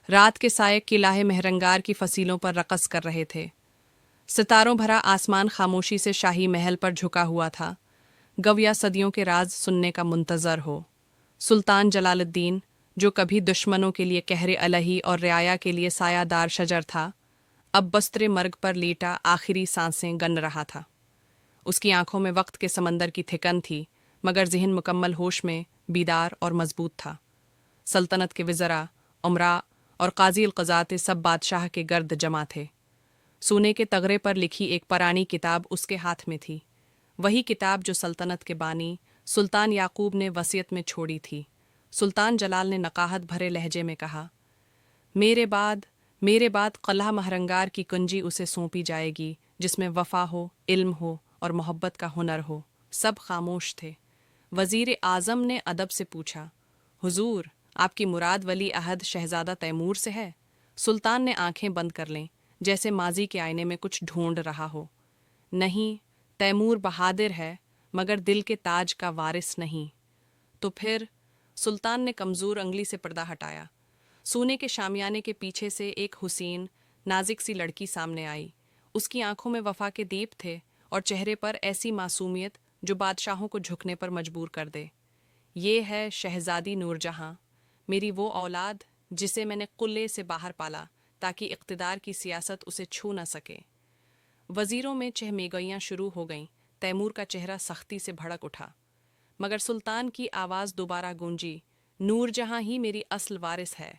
रात के साये किलाहे मेहरंगार की फसीलों पर रक़स कर रहे थे। सितारों भरा आसमान खामोशी से शाही महल पर झुका हुआ था, गविया सदियों के राज सुनने का मुंतज़र हो। सुल्तान जलालुद्दीन, जो कभी दुश्मनों के लिए कहरे अलही और रियाया के लिए सायादार शजर था, अब बस्त्रे मर्ग पर लेटा आखिरी सांसें गन रहा था। उसकी आंखों में वक्त के समंदर की थिकन थी, मगर ज़हन मुकम्मल होश में, बीदार और मजबूत था। सल्तनत के वज़रा, उमरा और काज़ी क़ज़ात सब बादशाह के गर्द जमा थे। सोने के तगरे पर लिखी एक पुरानी किताब उसके हाथ में थी, वही किताब जो सल्तनत के बानी सुल्तान याकूब ने वसीयत में छोड़ी थी। सुल्तान जलाल ने नकाहत भरे लहजे में कहा, मेरे बाद क़लअ महरंगार की कुंजी उसे सौंपी जाएगी, जिसमें वफ़ा हो, इल्म हो और मोहब्बत का हुनर हो। सब खामोश थे। वज़ीर आज़म ने अदब से पूछा, हुजूर, आपकी मुराद वली अहद शहज़ादा तैमूर से है? सुल्तान ने आंखें बंद कर लें, जैसे माजी के आईने में कुछ ढूंढ रहा हो। नहीं, तैमूर बहादिर है, मगर दिल के ताज का वारिस नहीं। तो फिर? सुल्तान ने कमज़ोर अंगली से पर्दा हटाया। सोने के शामियाने के पीछे से एक हुसीन, नाजिक सी लड़की सामने आई। उसकी आंखों में वफा के दीप थे और चेहरे पर ऐसी मासूमियत जो बादशाहों को झुकने पर मजबूर कर दे। ये है शहजादी नूरजहां, मेरी वो औलाद जिसे मैंने कुल्ले से बाहर पाला ताकि इक़्तिदार की सियासत उसे छू न सके। वज़ीरों में चहमेगइयाँ शुरू हो गईं। तैमूर का चेहरा सख्ती से भड़क उठा, मगर सुल्तान की आवाज़ दोबारा गूंजी, नूरजहां ही मेरी असल वारिस है।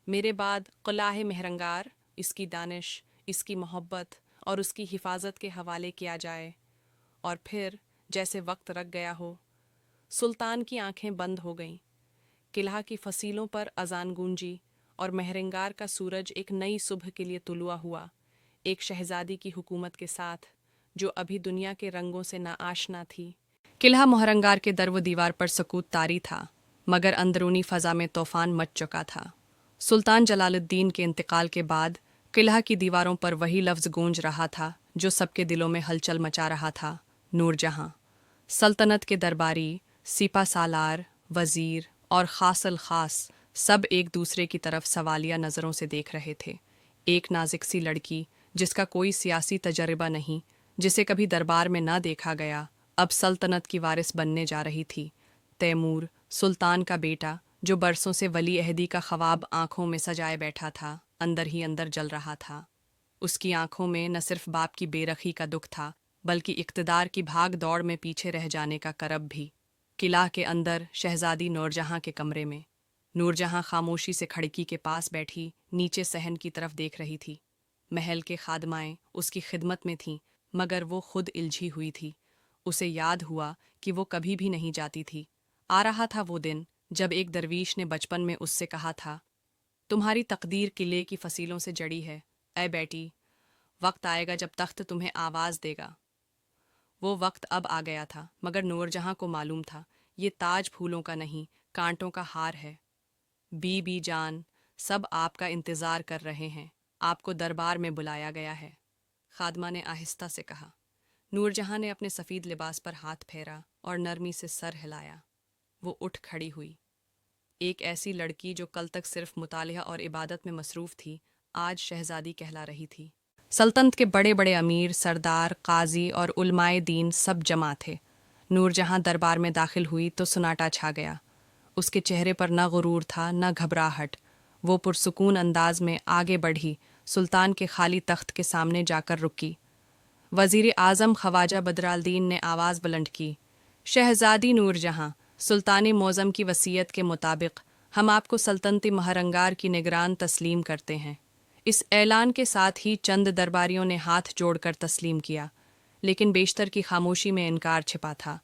मेरे बाद क़लअ मेहरंगार, इसकी दानिश, इसकी मोहब्बत और उसकी हिफाजत के हवाले किया जाए। और फिर जैसे वक्त रख गया हो। सुल्तान की आंखें बंद हो गईं। किला की फसीलों पर अजान गूंजी और मेहरंगार का सूरज एक नई सुबह के लिए तुलुआ हुआ, एक शहजादी की हुकूमत के साथ जो अभी दुनिया के रंगों से नाआशना थी। किला मेहरंगार के दर व दीवार पर सकूत तारी था, मगर अंदरूनी फ़ज़ा में तूफ़ान मच चुका था। सुल्तान जलालुद्दीन के इंतकाल के बाद किला की दीवारों पर वही लफ्ज़ गूंज रहा था जो सबके दिलों में हलचल मचा रहा था, नूरजहां। सल्तनत के दरबारी, सिपा सालार, वज़ीर और ख़ासल ख़ास सब एक दूसरे की तरफ सवालिया नज़रों से देख रहे थे। एक नाज़ुक सी लड़की, जिसका कोई सियासी तजर्बा नहीं, जिसे कभी दरबार में ना देखा गया, अब सल्तनत की वारिस बनने जा रही थी। तैमूर, सुल्तान का बेटा, जो बरसों से वली अहदी का ख्वाब आंखों में सजाए बैठा था, अंदर ही अंदर जल रहा था। उसकी आंखों में न सिर्फ बाप की बेरखी का दुख था, बल्कि इक़्तिदार की भाग दौड़ में पीछे रह जाने का करब भी। किला के अंदर शहजादी नूरजहां के कमरे में नूरजहां खामोशी से खिड़की के पास बैठी नीचे सहन की तरफ देख रही थी। महल के खादमाएं उसकी खिदमत में थीं, मगर वो खुद इलझी हुई थी। उसे याद हुआ कि वो कभी भी नहीं जाती थी। आ रहा था वो दिन जब एक दरवीश ने बचपन में उससे कहा था, तुम्हारी तकदीर किले की फसीलों से जड़ी है, ऐ बेटी, वक्त आएगा जब तख्त तुम्हें आवाज़ देगा। वो वक्त अब आ गया था, मगर नूरजहां को मालूम था, ये ताज फूलों का नहीं, कांटों का हार है। बीबी जान, सब आपका इंतज़ार कर रहे हैं, आपको दरबार में बुलाया गया है, खादमा ने आहिस्ता से कहा। नूरजहां ने अपने सफ़ीद लिबास पर हाथ फेरा और नरमी से सर हिलाया। वो उठ खड़ी हुई। एक ऐसी लड़की जो कल तक सिर्फ मुतालिया और इबादत में मसरूफ़ थी, आज शहजादी कहला रही थी। सल्तनत के बड़े बड़े अमीर, सरदार, काजी और उलमाए दीन सब जमा थे। नूरजहां दरबार में दाखिल हुई तो सन्नाटा छा गया। उसके चेहरे पर न गुरूर था, न घबराहट। वो पुरसुकून अंदाज में आगे बढ़ी, सुल्तान के खाली तख्त के सामने जाकर रुकी। वज़ीर आज़म ख्वाजा बदरालदीन ने आवाज़ बुलंद की, शहजादी नूरजहां, सुल्तानी मौज़म की वसीयत के मुताबिक हम आपको सल्तनती महरंगार की निगरान तस्लीम करते हैं। इस ऐलान के साथ ही चंद दरबारियों ने हाथ जोड़कर तस्लीम किया, लेकिन बेशतर की खामोशी में इनकार छिपा था।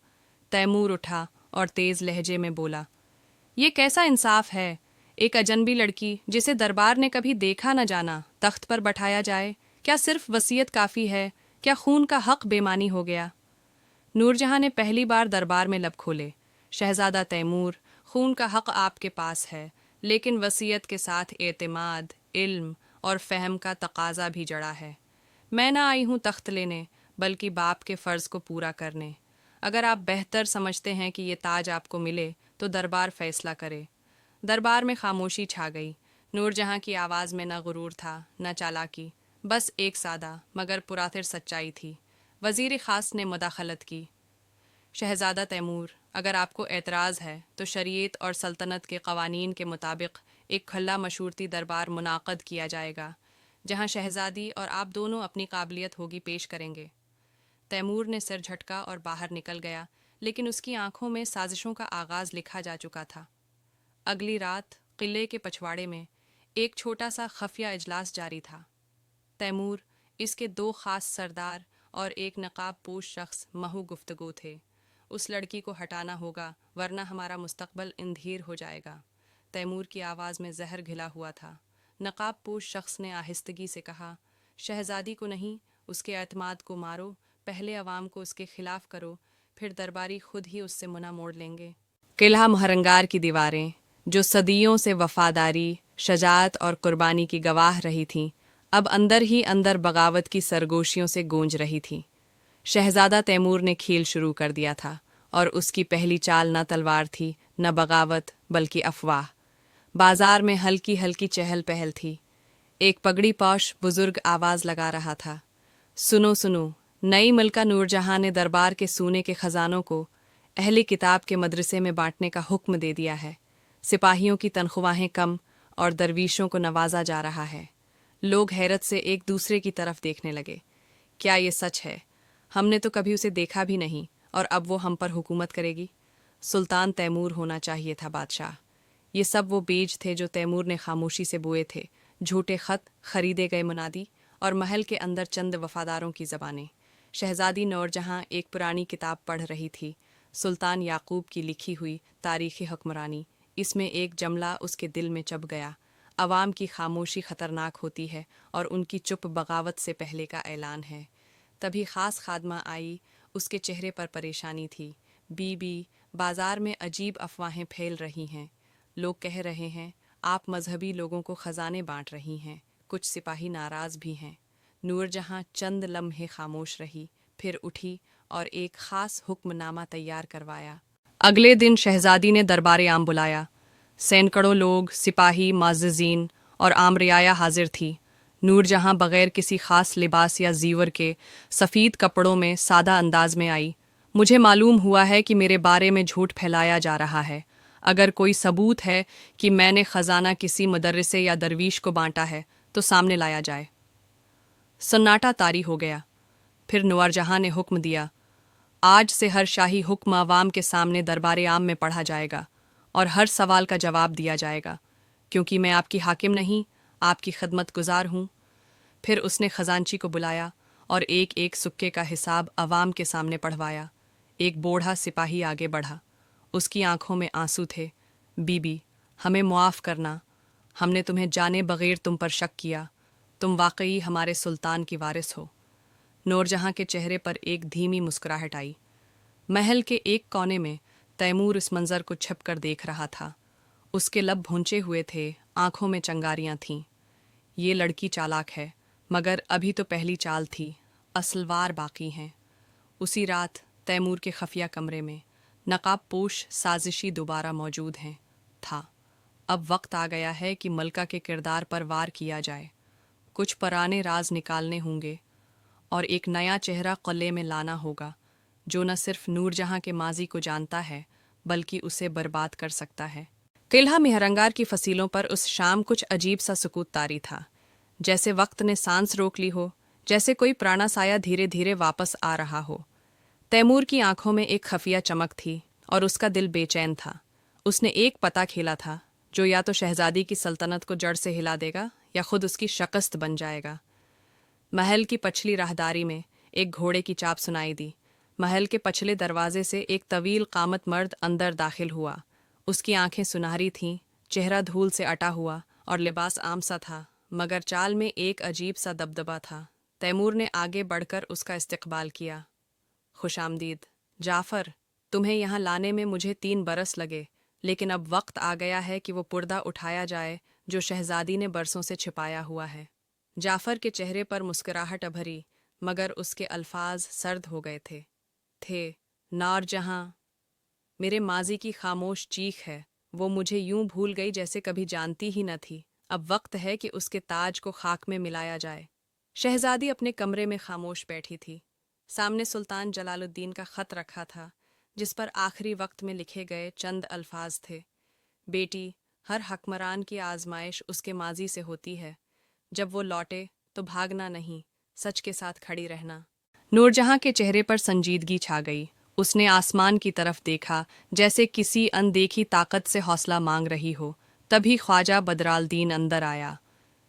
तैमूर उठा और तेज़ लहजे में बोला, ये कैसा इंसाफ है, एक अजनबी लड़की जिसे दरबार ने कभी देखा न जाना तख्त पर बैठाया जाए? क्या सिर्फ वसीयत काफ़ी है? क्या खून का हक बेमानी हो गया? नूरजहां ने पहली बार दरबार में लब खोले। शहजादा तैमूर, खून का हक आपके पास है, लेकिन वसीयत के साथ एतमाद, इल्म और फ़हम का तकाजा भी जड़ा है। मैं ना आई हूँ तख्त लेने, बल्कि बाप के फ़र्ज़ को पूरा करने। अगर आप बेहतर समझते हैं कि ये ताज आपको मिले, तो दरबार फ़ैसला करे। दरबार में खामोशी छा गई। नूरजहां की आवाज़ में न गुरूर था न चालाकी, बस एक सादा मगर पुरातिर सच्चाई थी। वज़ीर ख़ास ने मुदाखलत की। शहज़ादा तैमूर, अगर आपको एतराज़ है तो शरीयत और सल्तनत के क़वानीन के मुताबिक एक खुला मशूरती दरबार मुनाक़द किया जाएगा, जहाँ शहज़ादी और आप दोनों अपनी काबिलियत होगी पेश करेंगे। तैमूर ने सिर झटका और बाहर निकल गया, लेकिन उसकी आंखों में साजिशों का आगाज़ लिखा जा चुका था। अगली रात किले के पछवाड़े में एक छोटा सा खफिया इजलास जारी था। तैमूर, इसके दो खास सरदार और एक नकाब पोश शख्स महू गुफ्तगू थे। उस लड़की को हटाना होगा वरना हमारा मुस्तकबल इंधीर हो जाएगा। तैमूर की आवाज़ में जहर घिला हुआ था। नकाब पोश शख्स ने आहिस्तगी से कहा, शहजादी को नहीं, उसके एतमाद को मारो। पहले अवाम को उसके खिलाफ करो, फिर दरबारी खुद ही उससे मुना मोड़ लेंगे। किला महरंगार की दीवारें, जो सदियों से वफादारी, शजाअत और कुर्बानी की गवाह रही थीं, अब अंदर ही अंदर बगावत की सरगोशियों से गूंज रही थीं। शहजादा तैमूर ने खेल शुरू कर दिया था, और उसकी पहली चाल न तलवार थी न बगावत बल्कि अफवाह। बाजार में हल्की हल्की चहल पहल थी। एक पगड़ी पौश बुजुर्ग आवाज़ लगा रहा था, सुनो सुनो, नई मलका नूरजहां ने दरबार के सोने के खजानों को अहले किताब के मदरसे में बांटने का हुक्म दे दिया है। सिपाहियों की तनख्वाहें कम और दरवीशों को नवाजा जा रहा है। लोग हैरत से एक दूसरे की तरफ देखने लगे। क्या ये सच है? हमने तो कभी उसे देखा भी नहीं, और अब वो हम पर हुकूमत करेगी। सुल्तान तैमूर होना चाहिए था बादशाह। ये सब वो बीज थे जो तैमूर ने खामोशी से बोए थे। झूठे खत, खरीदे गए मुनादी और महल के अंदर चंद वफादारों की ज़बानें। शहजादी नूरजहां एक पुरानी किताब पढ़ रही थी, सुल्तान याकूब की लिखी हुई तारीख़ हुक्मरानी। इसमें एक जमला उसके दिल में चढ़ गया, अवाम की खामोशी ख़तरनाक होती है और उनकी चुप बगावत से पहले का ऐलान है। तभी ख़ास खादमा आई। उसके चेहरे पर परेशानी थी। बीबी, बाजार में अजीब अफवाहें फैल रही हैं। लोग कह रहे हैं आप मजहबी लोगों को ख़जाने बांट रही हैं। कुछ सिपाही नाराज़ भी हैं। नूरजहां चंद लम्हे खामोश रही, फिर उठी और एक ख़ास हुक्मनामा तैयार करवाया। अगले दिन शहजादी ने दरबार आम बुलाया। सैकड़ों लोग, सिपाही, माज़ज़ीन और आम रियाया हाजिर थी। नूरजहां बग़ैर किसी ख़ास लिबास या ज़ीवर के सफ़ीद कपड़ों में सादा अंदाज में आई। मुझे मालूम हुआ है कि मेरे बारे में झूठ फैलाया जा रहा है। अगर कोई सबूत है कि मैंने ख़जाना किसी मदरसे या दरवीश को बांटा है तो सामने लाया जाए। सन्नाटा तारी हो गया। फिर नूरजहां ने हुक्म दिया, आज से हर शाही हुक्म अवाम के सामने दरबार आम में पढ़ा जाएगा और हर सवाल का जवाब दिया जाएगा, क्योंकि मैं आपकी हाकिम नहीं, आपकी खिदमत गुजार हूँ। फिर उसने खजांची को बुलाया और एक एक सुक्के का हिसाब अवाम के सामने पढ़वाया। एक बूढ़ा सिपाही आगे बढ़ा। उसकी आंखों में आंसू थे। बीबी, हमें मुआफ़ करना। हमने तुम्हें जाने बगैर तुम पर शक किया। तुम वाकई हमारे सुल्तान की वारिस हो। नूरजहां के चेहरे पर एक धीमी मुस्कुराहट आई। महल के एक कोने में तैमूर इस मंजर को छिप कर देख रहा था। उसके लब भूंचे हुए थे, आंखों में चंगारियां थीं। ये लड़की चालाक है, मगर अभी तो पहली चाल थी, असल वार बाकी हैं। उसी रात तैमूर के खफिया कमरे में नकाब पोश साजिशी दोबारा मौजूद हैं था। अब वक्त आ गया है कि मलका के किरदार पर वार किया जाए। कुछ पुराने राज निकालने होंगे और एक नया चेहरा क़िले में लाना होगा, जो न सिर्फ नूरजहां के माजी को जानता है बल्कि उसे बर्बाद कर सकता है। किला मेहरंगार की फसीलों पर उस शाम कुछ अजीब सा सुकूत तारी था, जैसे वक्त ने सांस रोक ली हो, जैसे कोई पुराना साया धीरे धीरे वापस आ रहा हो। तैमूर की आंखों में एक खफिया चमक थी और उसका दिल बेचैन था। उसने एक पता खेला था, जो या तो शहजादी की सल्तनत को जड़ से हिला देगा या खुद उसकी शकस्त बन जाएगा। महल की पछली राहदारी में एक घोड़े की चाप सुनाई दी। महल के पछले दरवाजे से एक तवील कामत मर्द अंदर दाखिल हुआ। उसकी आंखें सुनहरी थीं, चेहरा धूल से अटा हुआ और लिबास आम सा था, मगर चाल में एक अजीब सा दबदबा था। तैमूर ने आगे बढ़कर उसका इस्तकबाल किया। खुशामदीद जाफ़र, तुम्हें यहाँ लाने में मुझे 3 बरस लगे, लेकिन अब वक्त आ गया है कि वो पर्दा उठाया जाए जो शहजादी ने बरसों से छिपाया हुआ है। जाफ़र के चेहरे पर मुस्कुराहट अभरी, मगर उसके अल्फाज सर्द हो गए थे नूरजहां, मेरे माजी की खामोश चीख है। वो मुझे यूं भूल गई जैसे कभी जानती ही न थी। اب وقت ہے کہ اس کے تاج کو خاک میں ملایا جائے۔ شہزادی اپنے کمرے میں خاموش بیٹھی تھی۔ سامنے سلطان جلال الدین کا خط رکھا تھا، جس پر آخری وقت میں لکھے گئے چند الفاظ تھے: بیٹی، ہر حکمران کی آزمائش اس کے ماضی سے ہوتی ہے۔ جب وہ لوٹے تو بھاگنا نہیں، سچ کے ساتھ کھڑی رہنا۔ نور جہاں کے چہرے پر سنجیدگی چھا گئی۔ اس نے آسمان کی طرف دیکھا، جیسے کسی اندیکھی طاقت سے حوصلہ مانگ رہی ہو۔ تبھی خواجہ بدرال دین اندر آیا۔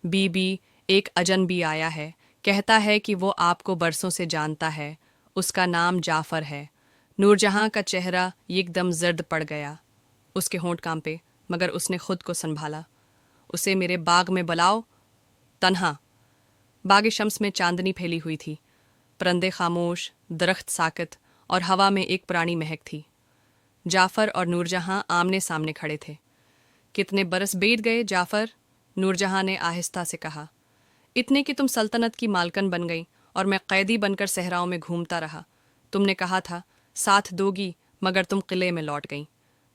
بی بی، ایک اجنبی آیا ہے، کہتا ہے کہ وہ آپ کو برسوں سے جانتا ہے۔ اس کا نام جعفر ہے۔ نور جہاں کا چہرہ یک دم زرد پڑ گیا۔ اس کے ہونٹ کانپے، مگر اس نے خود کو سنبھالا۔ اسے میرے باغ میں بلاؤ، تنہا۔ باغ شمس میں چاندنی پھیلی ہوئی تھی، پرندے خاموش، درخت ساکت، اور ہوا میں ایک پرانی مہک تھی۔ جعفر اور نور جہاں آمنے سامنے کھڑے تھے۔ کتنے برس بیت گئے جعفر؟ نور جہاں نے آہستہ سے کہا۔ اتنے کہ تم سلطنت کی مالکن بن گئی اور میں قیدی بن کر صحراؤں میں گھومتا رہا۔ تم نے کہا تھا ساتھ دو گی، مگر تم قلعے میں لوٹ گئیں۔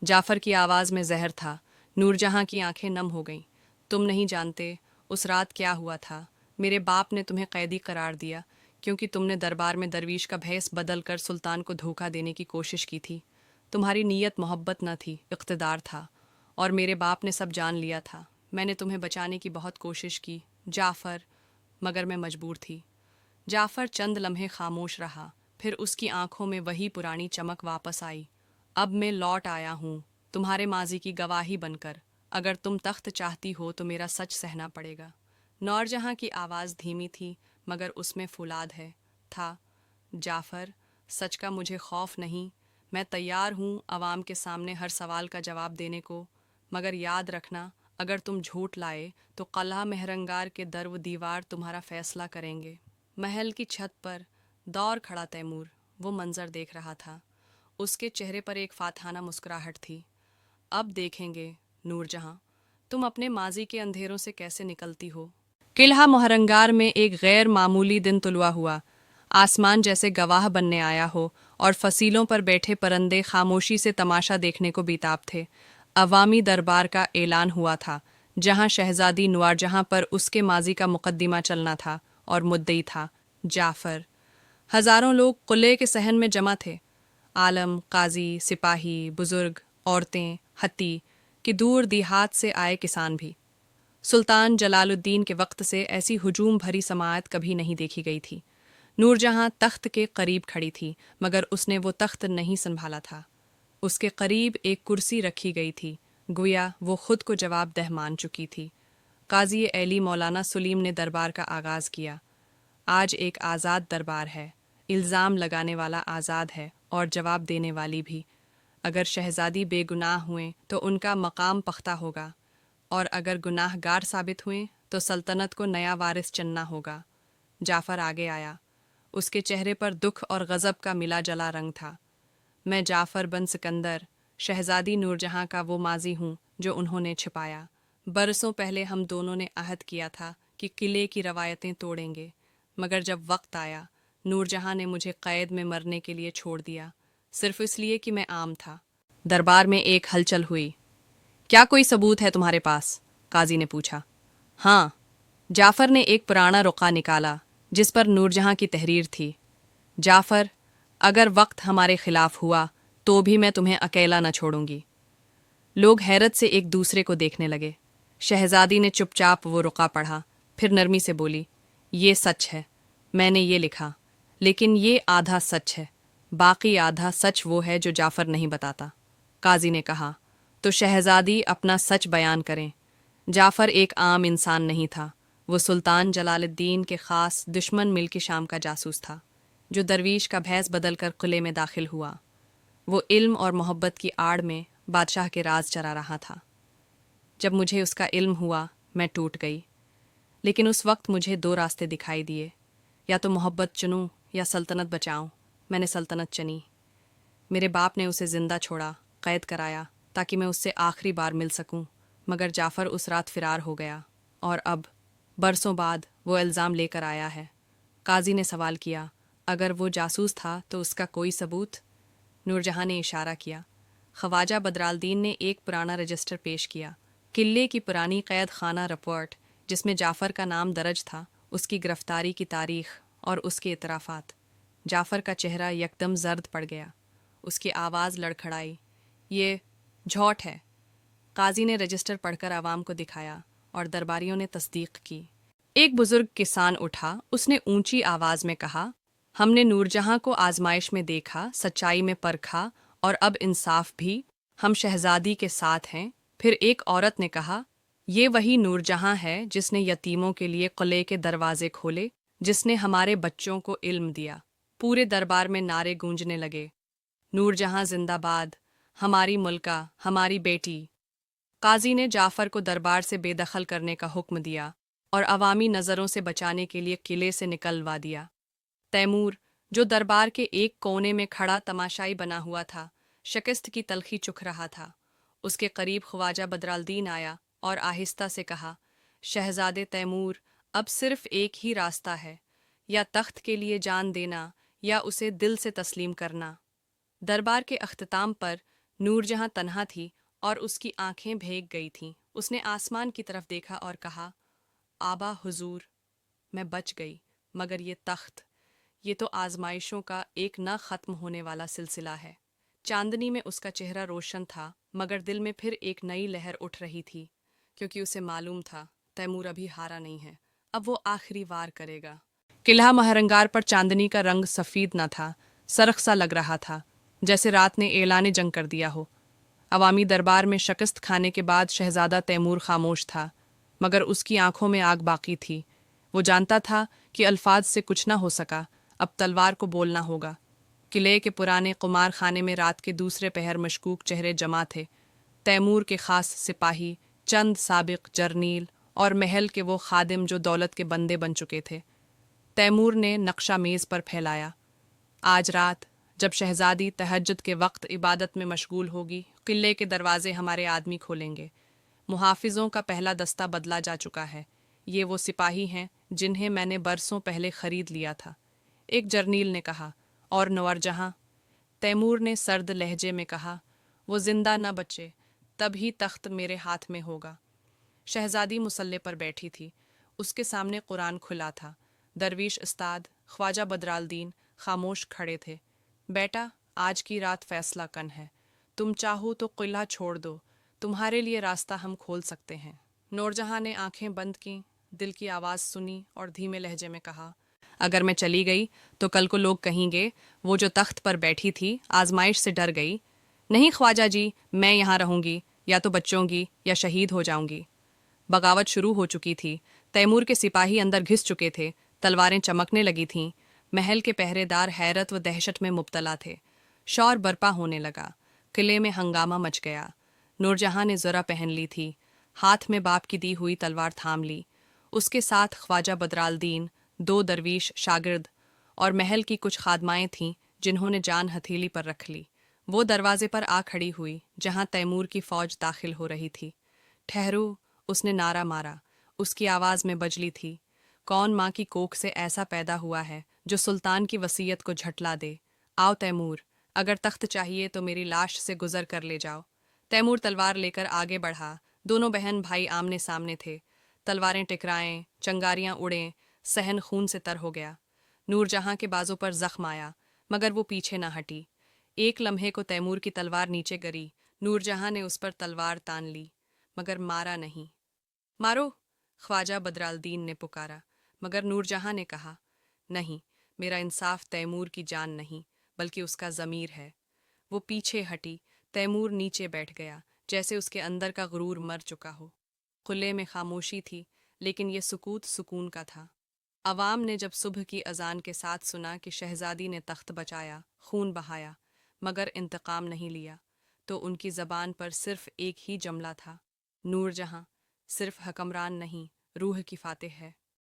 جعفر کی آواز میں زہر تھا۔ نور جہاں کی آنکھیں نم ہو گئیں۔ تم نہیں جانتے اس رات کیا ہوا تھا۔ میرے باپ نے تمہیں قیدی قرار دیا کیونکہ تم نے دربار میں درویش کا بھیس بدل کر سلطان کو دھوکہ دینے کی کوشش کی تھی۔ تمہاری نیت محبت نہ تھی، اقتدار تھا، اور میرے باپ نے سب جان لیا تھا۔ میں نے تمہیں بچانے کی بہت کوشش کی جعفر، مگر میں مجبور تھی۔ جعفر چند لمحے خاموش رہا، پھر اس کی آنکھوں میں وہی پرانی چمک واپس آئی۔ اب میں لوٹ آیا ہوں، تمہارے ماضی کی گواہی بن کر۔ اگر تم تخت چاہتی ہو تو میرا سچ سہنا پڑے گا۔ نور جہاں کی آواز دھیمی تھی، مگر اس میں فولاد ہے تھا۔ جعفر، سچ کا مجھے خوف نہیں، میں تیار ہوں عوام کے سامنے ہر سوال کا جواب دینے کو، مگر یاد رکھنا اگر تم جھوٹ لائے تو قلعہ مہرنگار کے در و دیوار تمہارا فیصلہ کریں گے۔ محل کی چھت پر دور کھڑا تیمور وہ منظر دیکھ رہا تھا۔ اس کے چہرے پر ایک فاتحانہ مسکراہٹ تھی۔ اب دیکھیں گے نور جہاں، تم اپنے ماضی کے اندھیروں سے کیسے نکلتی ہو۔ قلعہ مہرنگار میں ایک غیر معمولی دن طلوع ہوا۔ آسمان جیسے گواہ بننے آیا ہو، اور فصیلوں پر بیٹھے پرندے خاموشی سے تماشا دیکھنے کو بیتاب تھے۔ عوامی دربار کا اعلان ہوا تھا، جہاں شہزادی نوار جہاں پر اس کے ماضی کا مقدمہ چلنا تھا، اور مدعی تھا جعفر۔ ہزاروں لوگ قلعے کے صحن میں جمع تھے، عالم، قاضی، سپاہی، بزرگ، عورتیں، حتی کہ دور دیہات سے آئے کسان بھی۔ سلطان جلال الدین کے وقت سے ایسی ہجوم بھری سماعت کبھی نہیں دیکھی گئی تھی۔ نور جہاں تخت کے قریب کھڑی تھی، مگر اس نے وہ تخت نہیں سنبھالا تھا۔ اس کے قریب ایک کرسی رکھی گئی تھی، گویا وہ خود کو جواب دہ مان چکی تھی۔ قاضی اعلی مولانا سلیم نے دربار کا آغاز کیا۔ آج ایک آزاد دربار ہے، الزام لگانے والا آزاد ہے اور جواب دینے والی بھی۔ اگر شہزادی بے گناہ ہوئیں تو ان کا مقام پختہ ہوگا، اور اگر گناہ گار ثابت ہوئیں تو سلطنت کو نیا وارث چننا ہوگا۔ جعفر آگے آیا۔ اس کے چہرے پر دکھ اور غضب کا ملا جلا رنگ تھا۔ میں جعفر بن سکندر، شہزادی نور جہاں کا وہ ماضی ہوں جو انہوں نے چھپایا۔ برسوں پہلے ہم دونوں نے عہد کیا تھا کہ قلعے کی روایتیں توڑیں گے، مگر جب وقت آیا نور جہاں نے مجھے قید میں مرنے کے لیے چھوڑ دیا، صرف اس لیے کہ میں عام تھا۔ دربار میں ایک ہلچل ہوئی۔ کیا کوئی ثبوت ہے تمہارے پاس؟ قاضی نے پوچھا۔ ہاں، جعفر نے ایک پرانا رقعہ نکالا جس پر نور جہاں کی تحریر تھی۔ جعفر، اگر وقت ہمارے خلاف ہوا تو بھی میں تمہیں اکیلا نہ چھوڑوں گی۔ لوگ حیرت سے ایک دوسرے کو دیکھنے لگے۔ شہزادی نے چپ چاپ وہ رقعہ پڑھا، پھر نرمی سے بولی، یہ سچ ہے، میں نے یہ لکھا، لیکن یہ آدھا سچ ہے، باقی آدھا سچ وہ ہے جو جعفر نہیں بتاتا۔ قاضی نے کہا، تو شہزادی اپنا سچ بیان کریں۔ جعفر ایک عام انسان نہیں تھا، وہ سلطان جلال الدین کے خاص دشمن ملک شام کا جاسوس تھا، جو درویش کا بھیس بدل کر قلعے میں داخل ہوا۔ وہ علم اور محبت کی آڑ میں بادشاہ کے راز چرا رہا تھا۔ جب مجھے اس کا علم ہوا میں ٹوٹ گئی، لیکن اس وقت مجھے دو راستے دکھائی دیے، یا تو محبت چنوں یا سلطنت بچاؤں۔ میں نے سلطنت چنی۔ میرے باپ نے اسے زندہ چھوڑا، قید کرایا تاکہ میں اس سے آخری بار مل سکوں، مگر جعفر اس رات فرار ہو گیا، اور اب برسوں بعد وہ الزام لے کر آیا ہے۔ قاضی نے سوال کیا، اگر وہ جاسوس تھا تو اس کا کوئی ثبوت؟ نور جہاں نے اشارہ کیا۔ خواجہ بدرالدین نے ایک پرانا رجسٹر پیش کیا۔ قلعے کی پرانی قید خانہ رپورٹ جس میں جعفر کا نام درج تھا، اس کی گرفتاری کی تاریخ اور اس کے اعترافات۔ جعفر کا چہرہ یکدم زرد پڑ گیا، اس کی آواز لڑکھڑائی، یہ جھوٹ ہے۔ قاضی نے رجسٹر پڑھ کر عوام کو دکھایا اور درباریوں نے تصدیق کی۔ ایک بزرگ کسان اٹھا، اس نے اونچی آواز میں کہا، ہم نے نور جہاں کو آزمائش میں دیکھا، سچائی میں پرکھا اور اب انصاف بھی، ہم شہزادی کے ساتھ ہیں۔ پھر ایک عورت نے کہا، یہ وہی نور جہاں ہے جس نے یتیموں کے لیے قلعے کے دروازے کھولے، جس نے ہمارے بچوں کو علم دیا۔ پورے دربار میں نعرے گونجنے لگے، نور جہاں زندہ باد، ہماری ملکہ، ہماری بیٹی۔ قاضی نے جعفر کو دربار سے بے دخل کرنے کا حکم دیا اور عوامی نظروں سے بچانے کے لیے قلعے سے نکلوا دیا۔ تیمور، جو دربار کے ایک کونے میں کھڑا تماشائی بنا ہوا تھا، شکست کی تلخی چکھ رہا تھا۔ اس کے قریب خواجہ بدرالدین آیا اور آہستہ سے کہا، شہزادے تیمور، اب صرف ایک ہی راستہ ہے، یا تخت کے لیے جان دینا یا اسے دل سے تسلیم کرنا۔ دربار کے اختتام پر نور جہاں تنہا تھی اور اس کی آنکھیں بھیگ گئی تھیں۔ اس نے آسمان کی طرف دیکھا اور کہا، آبا حضور، میں بچ گئی، مگر یہ تخت، یہ تو آزمائشوں کا ایک نہ ختم ہونے والا سلسلہ ہے۔ چاندنی میں اس کا چہرہ روشن تھا، مگر دل میں پھر ایک نئی لہر اٹھ رہی تھی، کیونکہ اسے معلوم تھا تیمور ابھی ہارا نہیں ہے، اب وہ آخری وار کرے گا۔ قلعہ مہرنگار پر چاندنی کا رنگ سفید نہ تھا، سرخ سا لگ رہا تھا، جیسے رات نے اعلان جنگ کر دیا ہو۔ عوامی دربار میں شکست کھانے کے بعد شہزادہ تیمور خاموش تھا، مگر اس کی آنکھوں میں آگ باقی تھی۔ وہ جانتا تھا کہ الفاظ سے کچھ نہ ہو سکا، اب تلوار کو بولنا ہوگا۔ قلعے کے پرانے قمار خانے میں رات کے دوسرے پہر مشکوک چہرے جمع تھے، تیمور کے خاص سپاہی، چند سابق جرنیل اور محل کے وہ خادم جو دولت کے بندے بن چکے تھے۔ تیمور نے نقشہ میز پر پھیلایا، آج رات جب شہزادی تہجد کے وقت عبادت میں مشغول ہوگی، قلعے کے دروازے ہمارے آدمی کھولیں گے۔ محافظوں کا پہلا دستہ بدلا جا چکا ہے، یہ وہ سپاہی ہیں جنہیں میں نے برسوں پہلے خرید لیا تھا، ایک جرنیل نے کہا۔ اور نور جہاں؟ تیمور نے سرد لہجے میں کہا، وہ زندہ نہ بچے، تب ہی تخت میرے ہاتھ میں ہوگا۔ شہزادی مسلح پر بیٹھی تھی، اس کے سامنے قرآن کھلا تھا۔ درویش استاد خواجہ بدرالدین خاموش کھڑے تھے۔ بیٹا، آج کی رات فیصلہ کن ہے، تم چاہو تو قلعہ چھوڑ دو، تمہارے لیے راستہ ہم کھول سکتے ہیں۔ نور جہاں نے آنکھیں بند کیں، دل کی آواز سنی اور دھیمے لہجے میں کہا، اگر میں چلی گئی تو کل کو لوگ کہیں گے وہ جو تخت پر بیٹھی تھی آزمائش سے ڈر گئی۔ نہیں خواجہ جی، میں یہاں رہوں گی، یا تو بچوں گی یا شہید ہو جاؤں گی۔ بغاوت شروع ہو چکی تھی، تیمور کے سپاہی اندر گھس چکے تھے، تلواریں چمکنے لگی تھیں، محل کے پہرے دار حیرت و دہشت میں مبتلا تھے۔ شور برپا ہونے لگا، قلعے میں ہنگامہ مچ گیا۔ نور جہاں نے ذرا پہن لی تھی، ہاتھ میں باپ کی دی ہوئی تلوار تھام لی۔ اس کے ساتھ خواجہ بدرالدین، دو درویش شاگرد اور محل کی کچھ خادمائیں تھیں جنہوں نے جان ہتھیلی پر رکھ لی۔ وہ دروازے پر آ کھڑی ہوئی جہاں تیمور کی فوج داخل ہو رہی تھی۔ ٹھہرو، اس نے نعرہ مارا، اس کی آواز میں بجلی تھی۔ کون ماں کی کوکھ سے ایسا پیدا ہوا ہے جو سلطان کی وصیت کو جھٹلا دے؟ آؤ تیمور، اگر تخت چاہیے تو میری لاش سے گزر کر لے جاؤ۔ تیمور تلوار لے کر آگے بڑھا، دونوں بہن بھائی آمنے سامنے تھے، تلواریں ٹکرائیں، چنگاریاں اڑیں، صحن خون سے تر ہو گیا۔ نور جہاں کے بازو پر زخم آیا، مگر وہ پیچھے نہ ہٹی۔ ایک لمحے کو تیمور کی تلوار نیچے گری، نور جہاں نے اس پر تلوار تان لی، مگر مارا نہیں۔ مارو، خواجہ بدرالدین نے پکارا، مگر نور جہاں نے کہا، نہیں، میرا انصاف تیمور کی جان نہیں بلکہ اس کا ضمیر ہے۔ وہ پیچھے ہٹی، تیمور نیچے بیٹھ گیا، جیسے اس کے اندر کا غرور مر چکا ہو۔ قلعے میں خاموشی تھی، لیکن یہ سکوت سکون کا تھا۔ عوام نے جب صبح کی اذان کے ساتھ سنا کہ شہزادی نے تخت بچایا، خون بہایا، مگر انتقام نہیں لیا، تو ان کی زبان پر صرف ایک ہی جملہ تھا، نور جہاں صرف حکمران نہیں، روح کی فاتح ہے۔